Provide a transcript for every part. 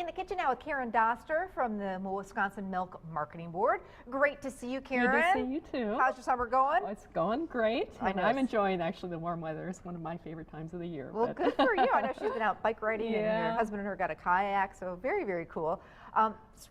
in the kitchen now with Karen Doster from the Wisconsin Milk Marketing Board. Great to see you, Karen. Good to see you too. How's your summer going? Oh, it's going great. I'm enjoying actually the warm weather. It's one of my favorite times of the year. Well, good for you. I know she's been out bike riding, and your husband and her got a kayak, so very, very cool.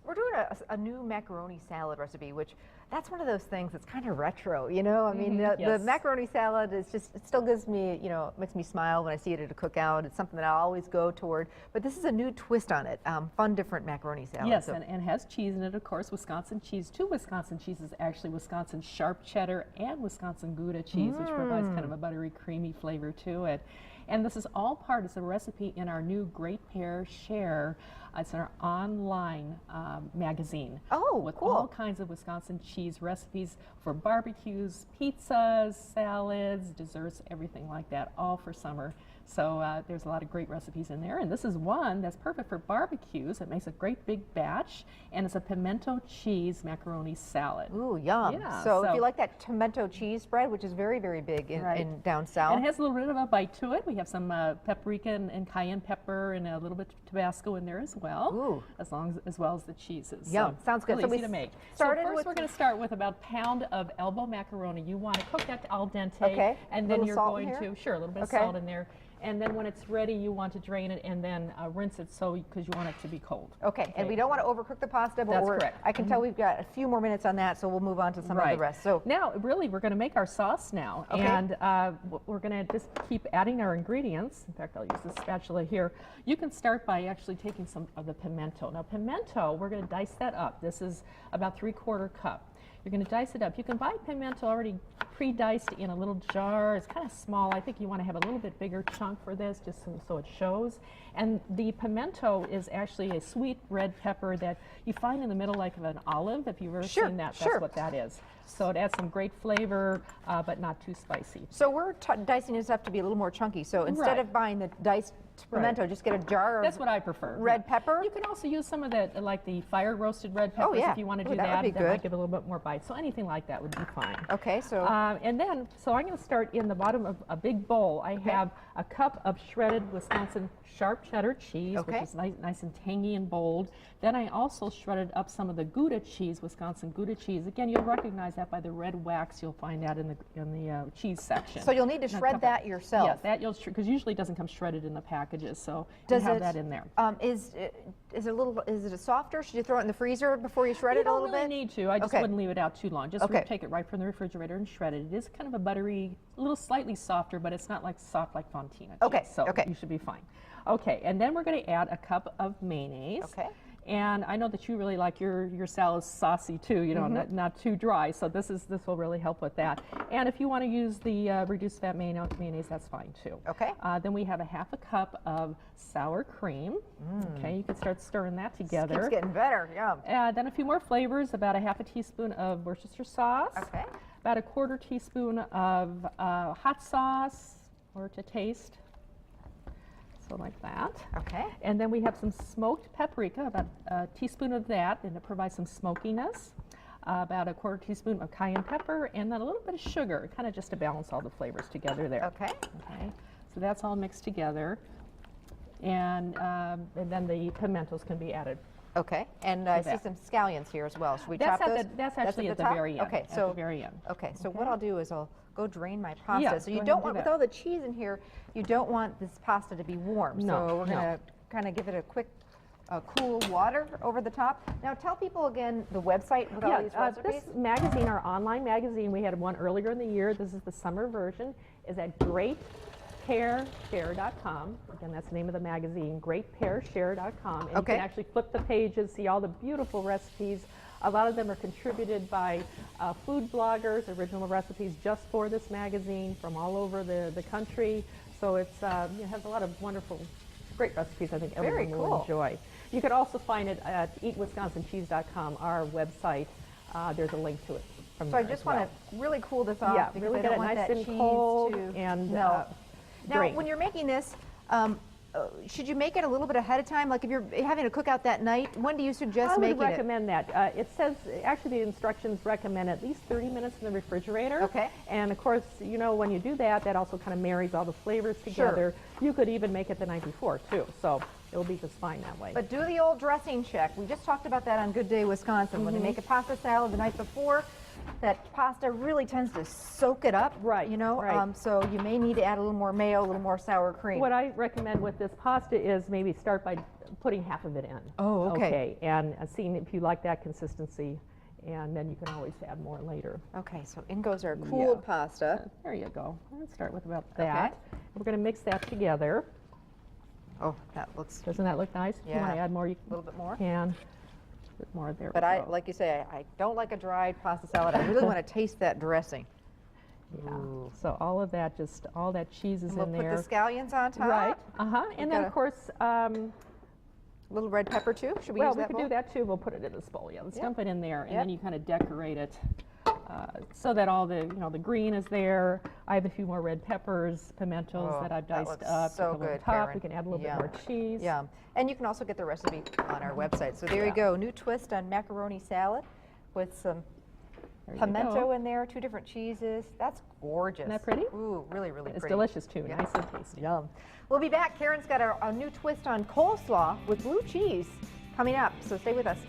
We're doing a new macaroni salad recipe, which that's one of those things that's kind of retro, you know? I mean, the macaroni salad is just, it still gives me, you know, makes me smile when I see it at a cookout. It's something that I always go toward, but this is a new twist on it. Fun, different macaroni salad. Yes, so. and has cheese in it, of course, Wisconsin cheese. Two Wisconsin cheeses, actually, Wisconsin sharp cheddar and Wisconsin Gouda cheese, which provides kind of a buttery, creamy flavor to it. And this is all part, it's a recipe in our new Great Pear Share. It's our online magazine. Oh, with cool. all kinds of Wisconsin cheese recipes for barbecues, pizzas, salads, desserts, everything like that, all for summer. So there's a lot of great recipes in there, and this is one that's perfect for barbecues. It makes a great big batch, and it's a pimento cheese macaroni salad. Ooh, yum. Yeah, so if you like that pimento cheese spread, which is very, very big in down south. And it has a little bit of a bite to it. We have some paprika and cayenne pepper and a little bit of Tabasco in there as well. Ooh. As well as the cheeses. Yum, so sounds good. Really so easy to make. So first we're going to start with about a pound of elbow macaroni. You want to cook that al dente, and then you're going to, a little bit of salt in there. And then when it's ready, you want to drain it and then rinse it because you want it to be cold. Okay, and we don't want to overcook the pasta, but I can tell we've got a few more minutes on that, so we'll move on to some of the rest. So now, really, we're going to make our sauce now, and we're going to just keep adding our ingredients. In fact, I'll use this spatula here. You can start by actually taking some of the pimento. Now, pimento, we're going to dice that up. This is about 3/4 cup. You're going to dice it up. You can buy pimento already pre-diced in a little jar. It's kind of small. I think you want to have a little bit bigger chunk for this, just so it shows. And the pimento is actually a sweet red pepper that you find in the middle like of an olive. If you've ever seen that, that's what that is. So it adds some great flavor, but not too spicy. So we're dicing this up to be a little more chunky. So instead of buying the diced pimento, just get a jar of That's what I prefer. Red pepper. You can also use some of that, like the fire roasted red peppers if you want to do that. That might give a little bit more bite. So anything like that would be fine. Okay, so and then, so I'm going to start in the bottom of a big bowl. I have a cup of shredded Wisconsin sharp cheddar cheese, which is nice and tangy and bold. Then I also shredded up some of the Gouda cheese, Wisconsin Gouda cheese. Again, you'll recognize that by the red wax. You'll find that in the cheese section. So you'll need to shred that yourself. Yeah, that you'll because usually it doesn't come shredded in the packages. So you have that in there. Is it softer? Should you throw it in the freezer before you shred it a little bit? You don't really need to. I just wouldn't leave it out too long. Just take it right from the refrigerator and shred it. It is kind of a buttery, a little slightly softer, but it's not like soft like Fontina cheese. So you should be fine. Okay, and then we're going to add a cup of mayonnaise. Okay. And I know that you really like your salad saucy too, you know, not too dry. So this will really help with that. And if you want to use the reduced fat mayonnaise, that's fine too. Okay. Then we have a 1/2 cup of sour cream. Okay, you can start stirring that together. Keeps getting better, yeah. Then a few more flavors, about a 1/2 teaspoon of Worcestershire sauce. Okay. About a 1/4 teaspoon of hot sauce, or to taste. So like that. Okay. And then we have some smoked paprika, about a teaspoon of that, and it provides some smokiness. About a 1/4 teaspoon of cayenne pepper, and then a little bit of sugar, kind of just to balance all the flavors together there. Okay. Okay. So that's all mixed together, and then the pimentos can be added. Okay, and I see some scallions here as well. Should we chop those? That's actually at the very end. Okay, so at the very end. Okay, so what I'll do is I'll go drain my pasta. So you don't want, with all the cheese in here, you don't want this pasta to be warm. No, so we're going to kind of give it a quick cool water over the top. Now tell people again the website with all these recipes. This magazine, our online magazine, we had one earlier in the year. This is the summer version. Is at greatpearshare.com. Again, that's the name of the magazine, greatpearshare.com. And you can actually flip the pages, see all the beautiful recipes. A lot of them are contributed by food bloggers, original recipes just for this magazine from all over the country. So it's it has a lot of wonderful, great recipes I think everyone will enjoy. You could also find it at eatwisconsincheese.com, our website. There's a link to it. So I just want to really cool this off because really I don't want nice that and cheese cold to and melt. Now, when you're making this, should you make it a little bit ahead of time? Like if you're having a cookout that night, when do you suggest making it? I would recommend that. It says, actually the instructions recommend at least 30 minutes in the refrigerator. Okay. And of course, you know, when you do that, that also kind of marries all the flavors together. Sure. You could even make it the night before too, so it'll be just fine that way. But do the old dressing check. We just talked about that on Good Day Wisconsin. When they make a pasta salad the night before, that pasta really tends to soak it up, right? You know, right. So you may need to add a little more mayo, a little more sour cream. What I recommend with this pasta is maybe start by putting half of it in. Oh, okay. And seeing if you like that consistency, and then you can always add more later. Okay, so in goes our cooled pasta. There you go. Let's start with about that. Okay. We're going to mix that together. Oh, that looks. Doesn't that look nice? Yeah. If you want to add more, you a little bit more. Can. A bit more there. But like you say, I don't like a dried pasta salad. I really want to taste that dressing. Yeah. Ooh. So all of that, just all that cheese is in there. We'll put the scallions on top. Right. And then of course. A little red pepper too? Should we use that? Well, we could do that too. We'll put it in this bowl. Yeah, let's dump it in there, and then you kind of decorate it so that all the the green is there. I have a few more red peppers, pimentos that I've diced up. So to put good, on top. Karen. We can add a little bit more cheese. Yeah, and you can also get the recipe on our website. So there you go, new twist on macaroni salad with some pimento in there, 2 different cheeses. That's gorgeous. Isn't that pretty? Ooh, really, really It's pretty. delicious too. Nice and tasty. Yum. We'll be back. Karen's got a new twist on coleslaw with blue cheese coming up, so stay with us.